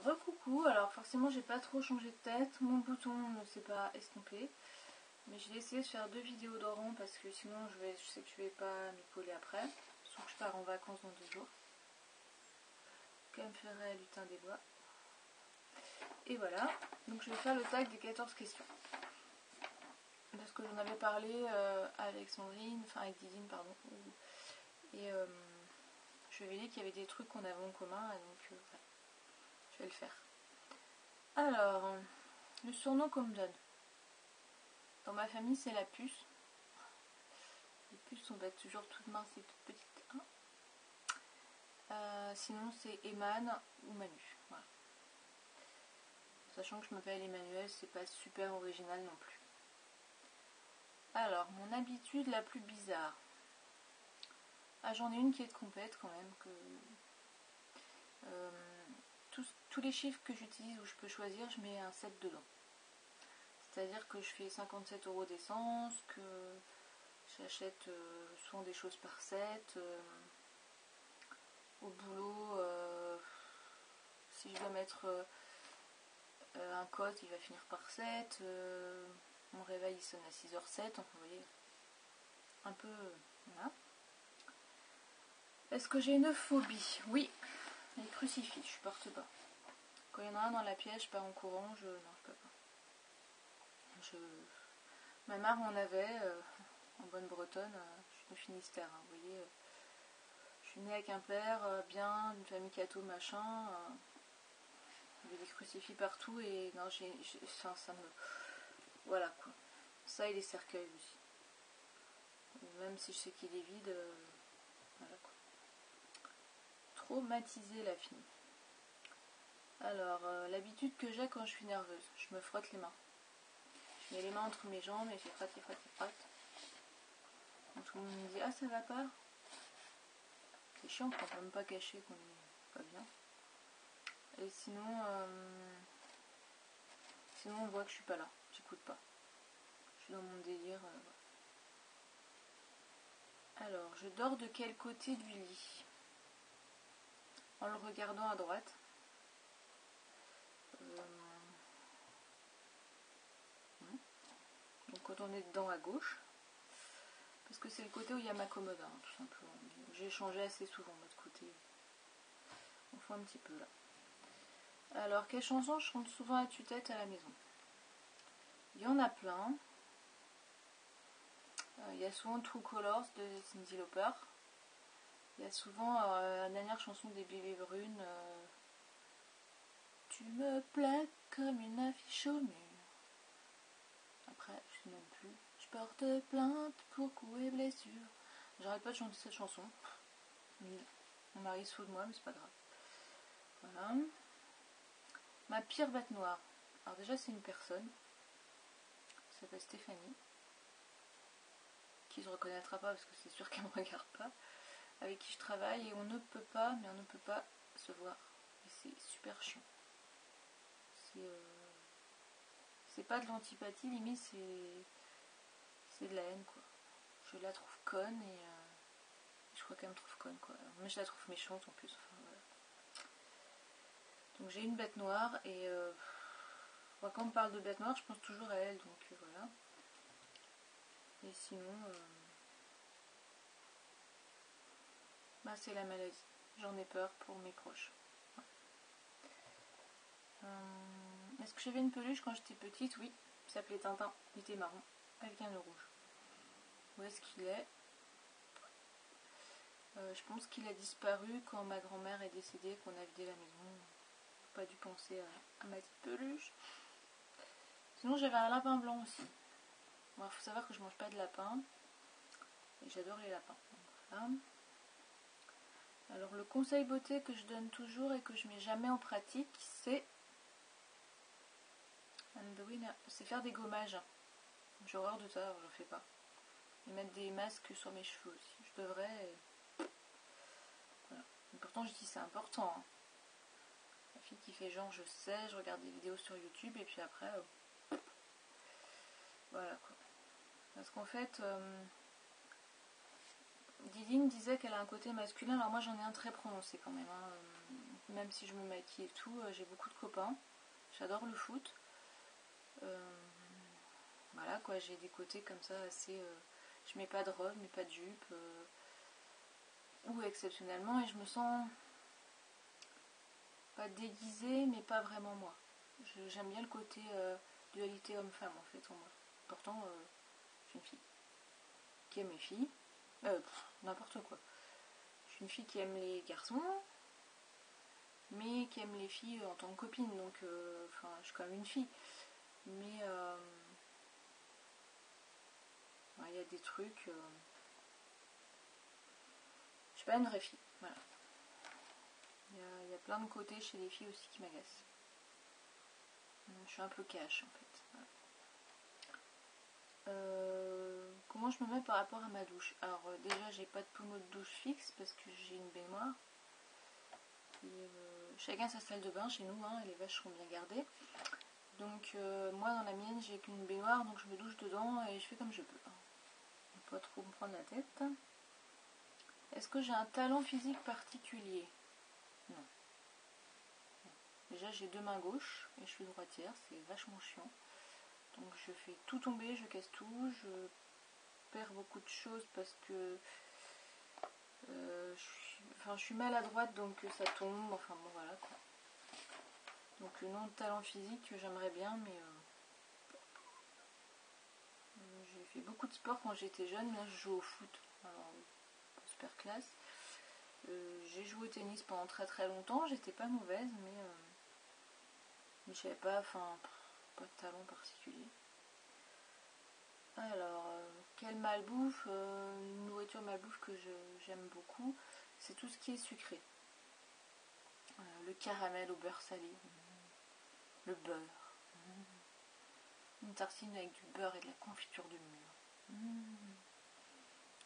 Recoucou, alors forcément j'ai pas trop changé de tête, mon bouton ne s'est pas estompé, mais j'ai essayé de faire 2 vidéos de rang parce que sinon je sais que je vais pas m'y coller après, sauf que je pars en vacances dans 2 jours, comme ferait Lutin des Bois. Et voilà, donc je vais faire le tag des 14 questions, parce que j'en avais parlé avec Sandrine, enfin avec Didine pardon, et je lui avais dit qu'il y avait des trucs qu'on avait en commun, et donc voilà, je vais le faire. Alors, le surnom qu'on me donne. Dans ma famille, c'est la puce. Les puces sont toujours toutes minces et toutes petites. Sinon, c'est Eman ou Manu. Voilà. Sachant que je m'appelle Emmanuel, c'est pas super original non plus. Alors, mon habitude la plus bizarre. Ah, j'en ai une qui est de compète quand même. Tous les chiffres que j'utilise où je peux choisir, je mets un 7 dedans. C'est-à-dire que je fais 57 € d'essence, que j'achète souvent des choses par 7. Au boulot, si je dois mettre un code, il va finir par 7. Mon réveil il sonne à 6h07. Enfin, vous voyez, un peu. Voilà. Est-ce que j'ai une phobie? Oui, les crucifix, je supporte pas. Quand il y en a un dans la pièce, je pars en courant, non, je peux pas. Ma mère m'en avait, en bonne bretonne, je suis de Finistère, hein, vous voyez. Je suis née avec un père bien, une famille catho machin. Il y avait des crucifix partout et non, ça me. Voilà quoi. Ça et les cercueils aussi. Même si je sais qu'il est vide, voilà quoi. Traumatiser la fille. Alors, l'habitude que j'ai quand je suis nerveuse, je me frotte les mains. Je mets les mains entre mes jambes et je frotte. Donc tout le monde me dit, ah ça va pas. C'est chiant, on ne peut même pas cacher qu'on est pas bien. Et sinon, on voit que je suis pas là, j'écoute pas. Je suis dans mon délire. Alors, je dors de quel côté du lit? En le regardant à droite. Donc quand on est dedans à gauche. Parce que c'est le côté où il y a ma commode, hein, tout simplement. J'ai changé assez souvent de l'autre côté. On fait un petit peu là. Alors, quelle chanson je chante souvent à tue-tête à la maison? Il y en a plein. Il y a souvent True Colors de Cyndi Lauper. Il y a souvent la dernière chanson des Bébés Brunes. Tu me plais comme une affiche au mur. Après, je sais même plus. Je porte plainte pour coups et blessures. J'arrête pas de chanter cette chanson. Mon mari se fout de moi, mais c'est pas grave. Voilà. Ma pire bête noire. Alors déjà, c'est une personne. Elle s'appelle Stéphanie. Qui se reconnaîtra pas parce que c'est sûr qu'elle me regarde pas. Avec qui je travaille et on ne peut pas se voir. Et c'est super chiant. C'est pas de l'antipathie, limite c'est de la haine quoi. Je la trouve conne et je crois qu'elle me trouve conne quoi. Mais je la trouve méchante en plus. Enfin, voilà. Donc j'ai une bête noire et quand on me parle de bête noire, je pense toujours à elle, donc voilà. Et sinon, c'est la maladie. J'en ai peur pour mes proches. Est-ce que j'avais une peluche quand j'étais petite? Oui, il s'appelait Tintin, il était marron, avec un nœud rouge. Où est-ce qu'il est? Je pense qu'il a disparu quand ma grand-mère est décédée, qu'on a vidé la maison. Pas dû penser à ma petite peluche. Sinon j'avais un lapin blanc aussi. Bon, faut savoir que je mange pas de lapin. Et j'adore les lapins. Donc, voilà. Alors le conseil beauté que je donne toujours et que je mets jamais en pratique, c'est faire des gommages. J'ai horreur de ça, je le fais pas. Et mettre des masques sur mes cheveux aussi. Je devrais. Voilà. Et pourtant je dis c'est important. Hein. La fille qui fait genre je sais, je regarde des vidéos sur YouTube et puis après voilà quoi. Parce qu'en fait Didine disait qu'elle a un côté masculin, alors moi j'en ai un très prononcé quand même. Hein. même si je me maquille et tout, j'ai beaucoup de copains. J'adore le foot. Voilà quoi, j'ai des côtés comme ça assez... je mets pas de robe, mais pas de jupe. Ou exceptionnellement, et je me sens pas déguisée, mais pas vraiment moi. J'aime bien le côté dualité homme-femme en fait en moi. Pourtant, je suis une fille qui aime les filles. N'importe quoi. Je suis une fille qui aime les garçons, mais qui aime les filles en tant que copine. Donc, je suis quand même une fille. Mais il y a des trucs... je suis pas une vraie fille. Voilà. Il y a plein de côtés chez les filles aussi qui m'agacent. Je suis un peu cash en fait. Voilà. Comment je me mets par rapport à ma douche? Alors déjà j'ai pas de pommeau de douche fixe parce que j'ai une baignoire. Chacun sa salle de bain chez nous, hein, et les vaches sont bien gardées. Donc moi dans la mienne j'ai qu'une baignoire, donc je me douche dedans et je fais comme je peux. Pas trop me prendre la tête. Est-ce que j'ai un talent physique particulier? Non. Déjà j'ai deux mains gauches et je suis droitière, c'est vachement chiant. Donc je fais tout tomber, je casse tout, je perds beaucoup de choses parce que je suis maladroite, donc ça tombe, enfin bon voilà quoi. Donc non, talent physique j'aimerais bien, mais j'ai fait beaucoup de sport quand j'étais jeune. Là je joue au foot, alors super classe. J'ai joué au tennis pendant très très longtemps, j'étais pas mauvaise, mais je savais pas, pas de talent particulier. Alors, quelle malbouffe, une nourriture malbouffe que j'aime beaucoup, c'est tout ce qui est sucré. Le caramel au beurre salé, le beurre, une tartine avec du beurre et de la confiture de mûre,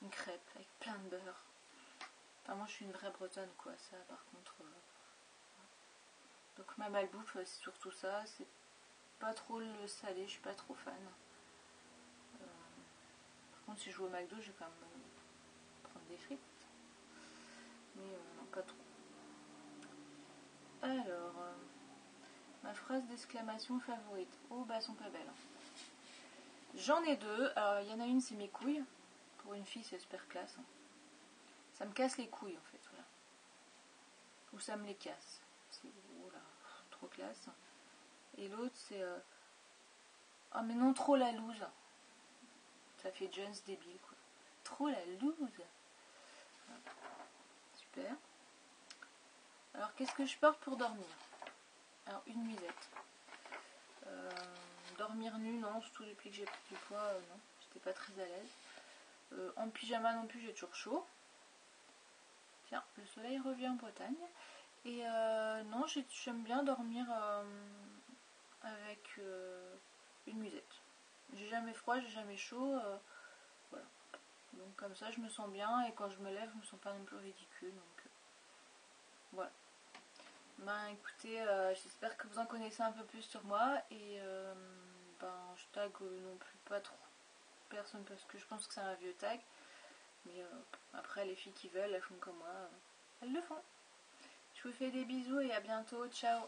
une crêpe avec plein de beurre. Enfin, moi je suis une vraie bretonne quoi, ça par contre. Donc ma malbouffe c'est surtout ça, c'est pas trop le salé, je suis pas trop fan. Par contre si je joue au McDo, je vais quand même prendre des frites. Mais non, pas trop. Alors, ma phrase d'exclamation favorite. Oh bah, elles sont pas belles. J'en ai deux. Alors, il y en a une, c'est mes couilles. Pour une fille, c'est super classe. Ça me casse les couilles, en fait. Voilà. Ou ça me les casse. C'est oh là, trop classe. Et l'autre, c'est oh, mais non, trop la loose. Ça fait Jones débile, quoi. Trop la loose. Voilà. Super. Alors, qu'est-ce que je porte pour dormir? Alors, une nuisette. Dormir nu, non, surtout depuis que j'ai pris du poids, non, j'étais pas très à l'aise. En pyjama non plus, j'ai toujours chaud. Tiens, le soleil revient en Bretagne. Et non, j'aime bien dormir avec une nuisette. J'ai jamais froid, j'ai jamais chaud. Voilà. Donc comme ça, je me sens bien et quand je me lève, je me sens pas non plus ridicule. Donc voilà. Ben écoutez, j'espère que vous en connaissez un peu plus sur moi et je tag non plus pas trop personne parce que je pense que c'est un vieux tag, mais après les filles qui veulent, elles font comme moi, elles le font. Je vous fais des bisous et à bientôt, ciao.